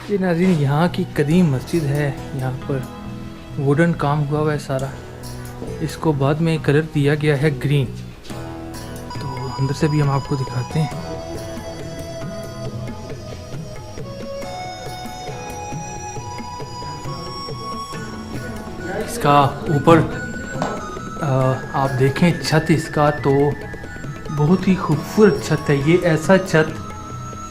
ये नाज़रीन यहाँ की कदीम मस्जिद है। यहाँ पर वुडन काम हुआ है सारा। इसको बाद में कलर दिया गया है ग्रीन। तो अंदर से भी हम आपको दिखाते हैं। इसका ऊपर आप देखें छत इसका तो बहुत ही खूबसूरत छत है। ये ऐसा छत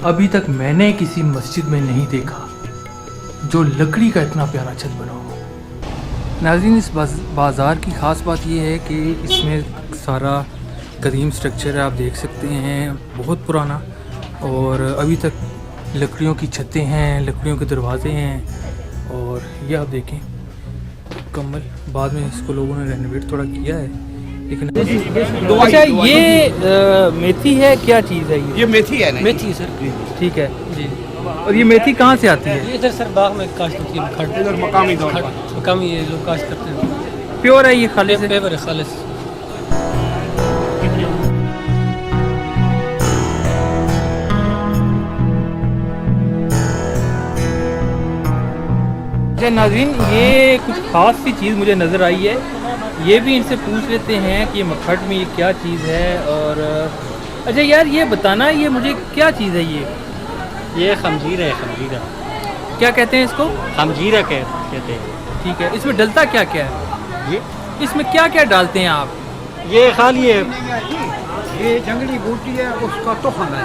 अभी तक मैंने किसी मस्जिद में नहीं देखा जो लकड़ी का इतना प्यारा छत बना हो। नाज़रीन इस बाज़ार की ख़ास बात ये है कि इसमें सारा कदीम स्ट्रक्चर है, आप देख सकते हैं, बहुत पुराना। और अभी तक लकड़ियों की छतें हैं, लकड़ियों के दरवाजे हैं। और ये आप देखें मुकम्मल, बाद में इसको लोगों ने रेनोवेट थोड़ा किया है लेकिन अच्छा ये मेथी है, क्या चीज़ है ये मेथी है ना? मेथी सर। ठीक है जी। और ये मेथी कहाँ से आती है? ये इधर सर बाग में काश्त होती है, इधर मकामी दौर पर मकामी ये लोग काश्त करते हैं। प्योर है ये, खालिस है? पेपर है, खालिस। अच्छा नाज़रीन ये कुछ ख़ास सी चीज़ मुझे नज़र आई है। ये भी इनसे पूछ लेते हैं कि मखट में ये क्या चीज़ है। और अच्छा यार ये बताना, ये मुझे क्या चीज़ है ये खमजीरा है, खमजीरा। क्या कहते हैं इसको? खमजीरा कहते हैं। ठीक है, इसमें डलता क्या क्या है? ये इसमें क्या क्या डालते हैं आप? ये खाली है, ये जंगली बूटी है, उसका तुखम है।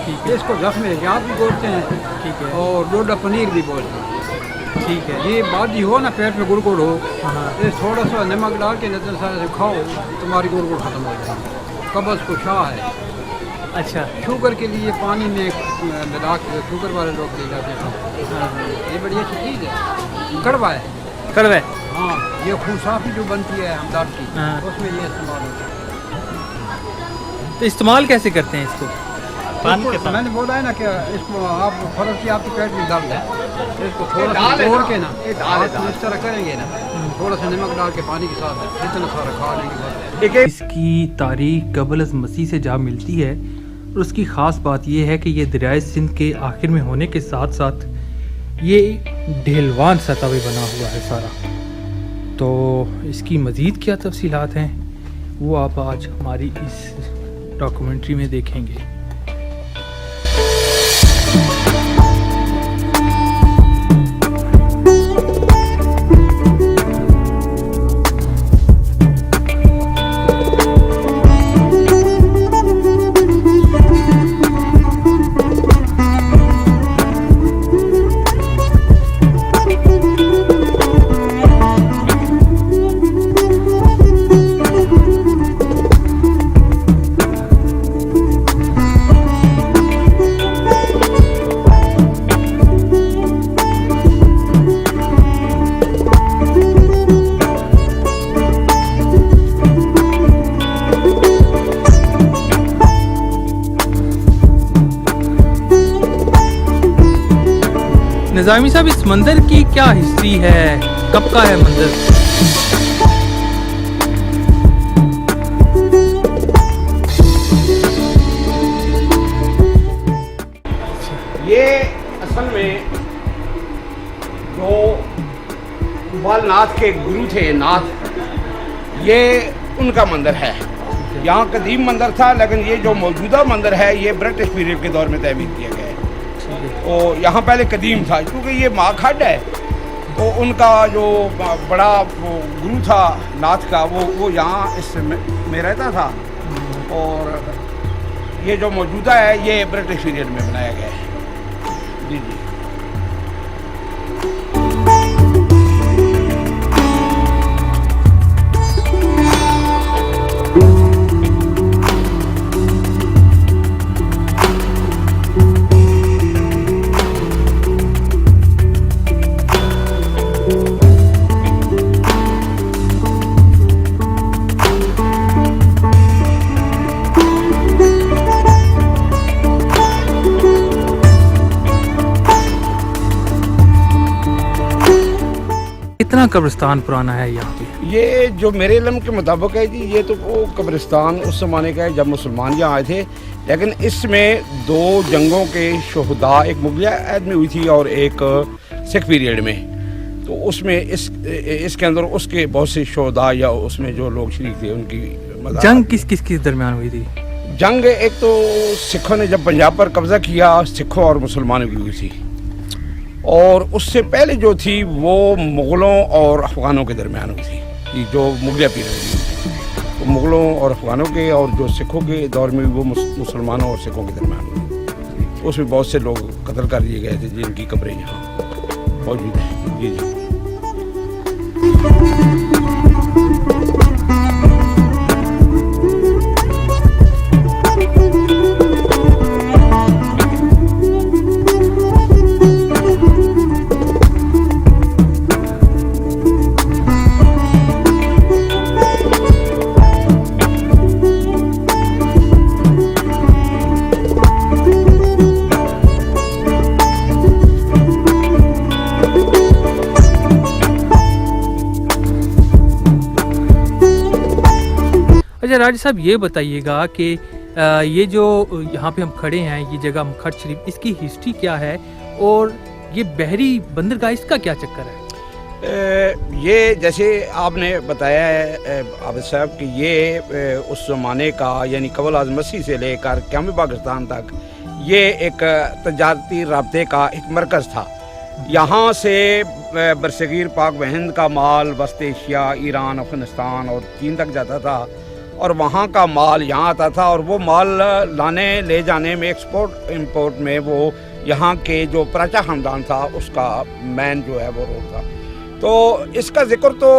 ठीक ये इसको जख्म जात भी बोलते हैं। ठीक है, और डोडा पनीर भी बोलते हैं। ठीक है। ये बादी हो ना, पेट में गुड़गुड़ हो, हाँ ये थोड़ा सा नमक डाल के नजर से खाओ, तुम्हारी गुड़गुड़ खत्म हो जाएगी। कब्ज़ को शाह है। अच्छा शुगर के लिए पानी में मिला के शुगर वाले लोग ले जाते हैं। ये बड़ी अच्छी चीज़ है, कड़वा है। कड़वा है? हाँ, ये खून साफ़ी जो बनती है हमदर्द की, हाँ। उसमें ये इस्तेमाल होता है। तो इस्तेमाल कैसे करते हैं इसको? पानी के साथ। मैंने बोला है ना कि इसको आप फर्ज की आपके पेट में दर्द है, इसको थोड़ा सा तोड़ के ना आप इस तरह करेंगे ना, थोड़ा सा नमक डाल के पानी के साथ इतना सारा खा लेंगे बस। इसकी तारीख क़ब्ल अज़ मसीह से जहाँ मिलती है। और उसकी ख़ास बात यह है कि ये दरियाए सिंध के आखिर में होने के साथ साथ ये ढेलवान सतह पे बना हुआ है सारा। तो इसकी मज़ीद क्या तफसीलात हैं वो आप आज हमारी इस डॉक्यूमेंट्री में देखेंगे। निज़ामी साहब इस मंदिर की क्या हिस्ट्री है, कब का है मंदिर? ये असल में जो बालनाथ के गुरु थे, नाथ, ये उनका मंदिर है। यहाँ कदीम मंदिर था, लेकिन ये जो मौजूदा मंदिर है ये ब्रिटिश पीरियड के दौर में तहमीर किया गया है। और यहाँ पहले कदीम था, क्योंकि ये माखड है, तो उनका जो बड़ा गुरु था नाथ का, वो यहाँ इसमें रहता था। और ये जो मौजूदा है ये ब्रिटिश पीरियड में बनाया गया है। जी जी। कितना कब्रिस्तान पुराना है यहाँ पे? ये जो मेरे इल्म के मुताबिक है जी, ये तो वो कब्रिस्तान उस ज़माने का है जब मुसलमान यहाँ आए थे। लेकिन इसमें 2 जंगों के शोहदा, एक मुगलिया अहद में हुई थी और एक सिख पीरियड में, तो उसमें इसके अंदर उसके बहुत से शोहदा या उसमें जो लोग शरीक थे उनकी जंग किस दरमियान हुई थी? जंग एक तो सिखों ने जब पंजाब पर कब्जा किया, सिखों और मुसलमानों की हुई थी, और उससे पहले जो थी वो मुग़लों और अफ़गानों के दरमियान हुई थी, ये जो मुगलिया पीरियड थी, तो मुग़लों और अफ़गानों के और जो सिखों के दौर में वो मुसलमानों और सिखों के दरमियान हुई। तो उसमें बहुत से लोग कत्ल कर दिए गए थे जिनकी कब्रें यहाँ मौजूद हैं। जी जी। अच्छा राजा साहब, ये बताइएगा कि ये जो यहाँ पे हम खड़े हैं, ये जगह मखट शरीफ, इसकी हिस्ट्री क्या है और ये बहरी बंदरगाह इसका क्या चक्कर है? ये जैसे आपने बताया है आबिद साहब कि ये उस ज़माने का यानी कबल आज़म मसीह से लेकर क़याम पाकिस्तान तक ये एक तजारती राब्ते का एक मरकज़ था। यहाँ से बरसगीर पाक व हिंद का माल वस्त एशिया, ईरान, अफ़गानिस्तान और चीन तक जाता था, और वहाँ का माल यहाँ आता था, और वो माल लाने ले जाने में, एक्सपोर्ट इंपोर्ट में वो यहाँ के जो प्राचा ख़ानदान था उसका मैन जो है वो रोल था। तो इसका ज़िक्र तो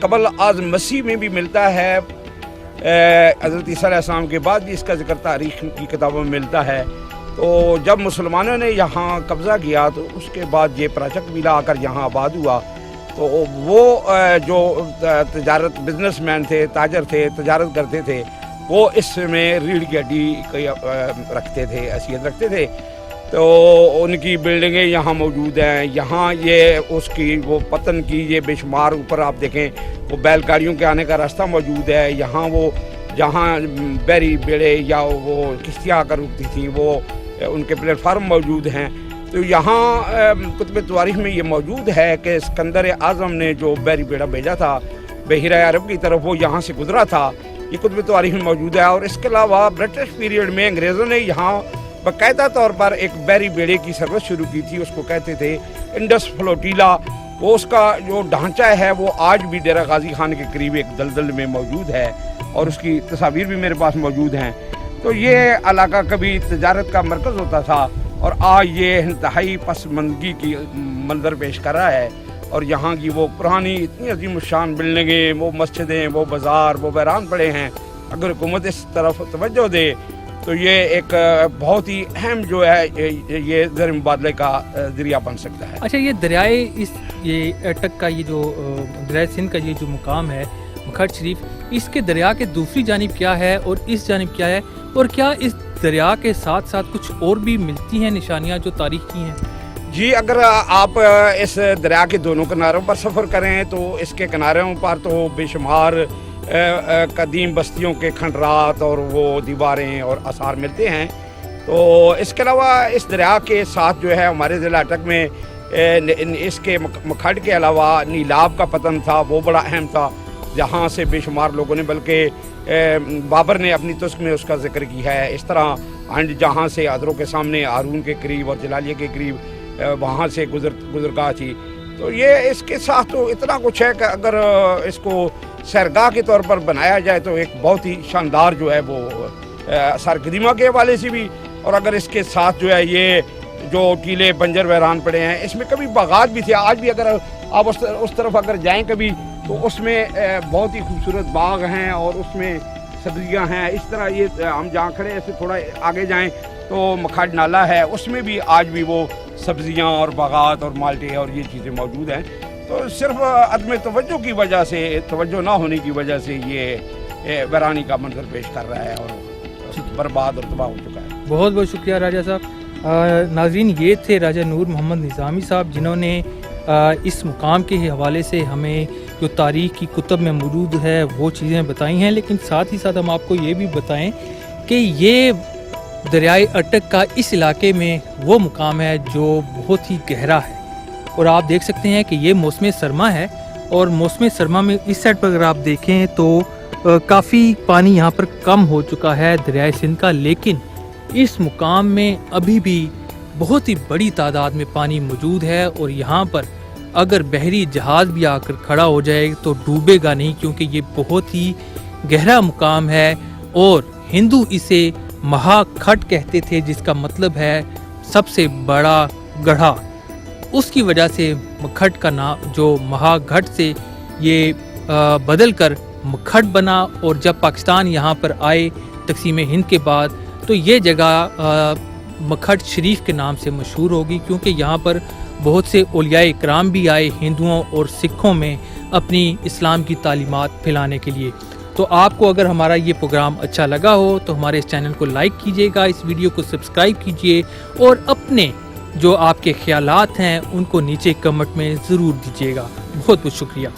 कबल आज़म मसीह में भी मिलता है, हज़रत ईसा अलैहिस्सलाम के बाद भी इसका ज़िक्र तारीख़ की किताबों में मिलता है। तो जब मुसलमानों ने यहाँ कब्ज़ा किया तो उसके बाद ये प्राचा कबीला आकर यहाँ आबाद हुआ, तो वो जो तजारत बिजनेसमैन थे, ताजर थे, तजारत करते थे, वो इसमें रीढ़ की हड्डी रखते थे, हैसियत रखते थे। तो उनकी बिल्डिंगें यहाँ मौजूद हैं। यहाँ ये उसकी वो पतन की ये बेशुमार ऊपर आप देखें वो बैलगाड़ियों के आने का रास्ता मौजूद है। यहाँ वो जहाँ बैरी बेड़े या वो किश्तियाँ आकर रुकती थी वो उनके प्लेटफार्म मौजूद हैं। तो यहाँ कुतुब तवारीख़ में ये मौजूद है कि सिकंदर आज़म ने जो बैरी बेड़ा भेजा था बहिरा अरब की तरफ, वो यहाँ से गुजरा था, ये कुतुब तवारीख़ में मौजूद है। और इसके अलावा ब्रिटिश पीरियड में अंग्रेज़ों ने यहाँ बाकायदा तौर पर एक बैरी बेड़े की सर्विस शुरू की थी, उसको कहते थे इंडस फ्लोटीला। वो उसका जो ढांचा है वो आज भी डेरा गाजी खान के करीब एक दलदल में मौजूद है और उसकी तस्वीर भी मेरे पास मौजूद हैं। तो ये इलाका कभी तजारत का मरकज़ होता था और आज ये इंतहाई पसमंदगी की मंजर पेश कर रहा है। और यहाँ की वो पुरानी इतनी अजीम शान बिल्डिंगें, वो मस्जिदें, वो बाज़ार, वो बहरान पड़े हैं। अगर हुकूमत इस तरफ तवज्जो दे तो ये एक बहुत ही अहम जो है ये ज़र मुबादले का ज़रिया बन सकता है। अच्छा, ये दरियाए ये अटक का ये जो दरिया सिंध का ये जो मुकाम है मखट शरीफ, इसके दरिया के दूसरी जानिब क्या है और इस जानिब क्या है, और क्या इस दरिया के साथ साथ कुछ और भी मिलती हैं निशानियाँ जो तारीख की हैं? जी, अगर आप इस दरिया के दोनों किनारों पर सफ़र करें तो इसके किनारों पर तो बेशुमार कदीम बस्तियों के खंडरात और वो दीवारें और आसार मिलते हैं। तो इसके अलावा इस दरिया के साथ जो है हमारे ज़िला अटक में इसके मखट के अलावा नीलाब का पतन था, वो बड़ा अहम था, जहाँ से बेशुमार लोगों ने, बल्कि बाबर ने अपनी तुस्क में उसका जिक्र किया है। इस तरह एंड जहाँ से आदरों के सामने हारून के करीब और जलालिया के करीब वहाँ से गुजरगाह थी। तो ये इसके साथ तो इतना कुछ है कि अगर इसको सैरगाह के तौर पर बनाया जाए तो एक बहुत ही शानदार जो है वो आसार कदीमा के हवाले से भी, और अगर इसके साथ जो है ये जो टीले बंजर वैरान पड़े हैं, इसमें कभी बागात भी थे। आज भी अगर आप उस तरफ अगर जाएं कभी तो उसमें बहुत ही खूबसूरत बाग हैं और उसमें सब्जियां हैं। इस तरह ये हम जहाँ खड़े ऐसे थोड़ा आगे जाएं तो मखट नाला है, उसमें भी आज भी वो सब्जियां और बागात और माल्टे और ये चीज़ें मौजूद हैं। तो सिर्फ अदम तवज्जो की वजह से, तवज्जो ना होने की वजह से ये वैरानी का मंजर पेश कर रहा है और बर्बाद और तबाह हो चुका है। बहुत बहुत शुक्रिया राजा साहब। नाज़रीन, ये थे राजा नूर मोहम्मद निज़ामी साहब, जिन्होंने इस मुकाम के हवाले से हमें जो तारीख़ की कुतब में मौजूद है वो चीज़ें बताई हैं। लेकिन साथ ही साथ हम आपको ये भी बताएं कि ये दरियाए अटक का इस इलाके में वो मुकाम है जो बहुत ही गहरा है और आप देख सकते हैं कि ये मौसम सरमा है और मौसम सरमा में इस साइड पर अगर आप देखें तो काफ़ी पानी यहाँ पर कम हो चुका है दरियाए सिंध का, लेकिन इस मुकाम में अभी भी बहुत ही बड़ी तादाद में पानी मौजूद है और यहाँ पर अगर बहरी जहाज़ भी आकर खड़ा हो जाए तो डूबेगा नहीं, क्योंकि ये बहुत ही गहरा मुकाम है और हिंदू इसे महाखट कहते थे, जिसका मतलब है सबसे बड़ा गढ़ा। उसकी वजह से मखट का नाम जो महागढ़ से ये बदल कर मखट बना और जब पाकिस्तान यहाँ पर आए तकसीम हिंद के बाद तो ये जगह मखट शरीफ के नाम से मशहूर होगी, क्योंकि यहाँ पर बहुत से औलिया इकराम भी आए हिंदुओं और सिखों में अपनी इस्लाम की तालीमात फैलाने के लिए। तो आपको अगर हमारा ये प्रोग्राम अच्छा लगा हो तो हमारे इस चैनल को लाइक कीजिएगा, इस वीडियो को सब्सक्राइब कीजिए और अपने जो आपके ख्यालात हैं उनको नीचे कमेंट में ज़रूर दीजिएगा। बहुत बहुत शुक्रिया।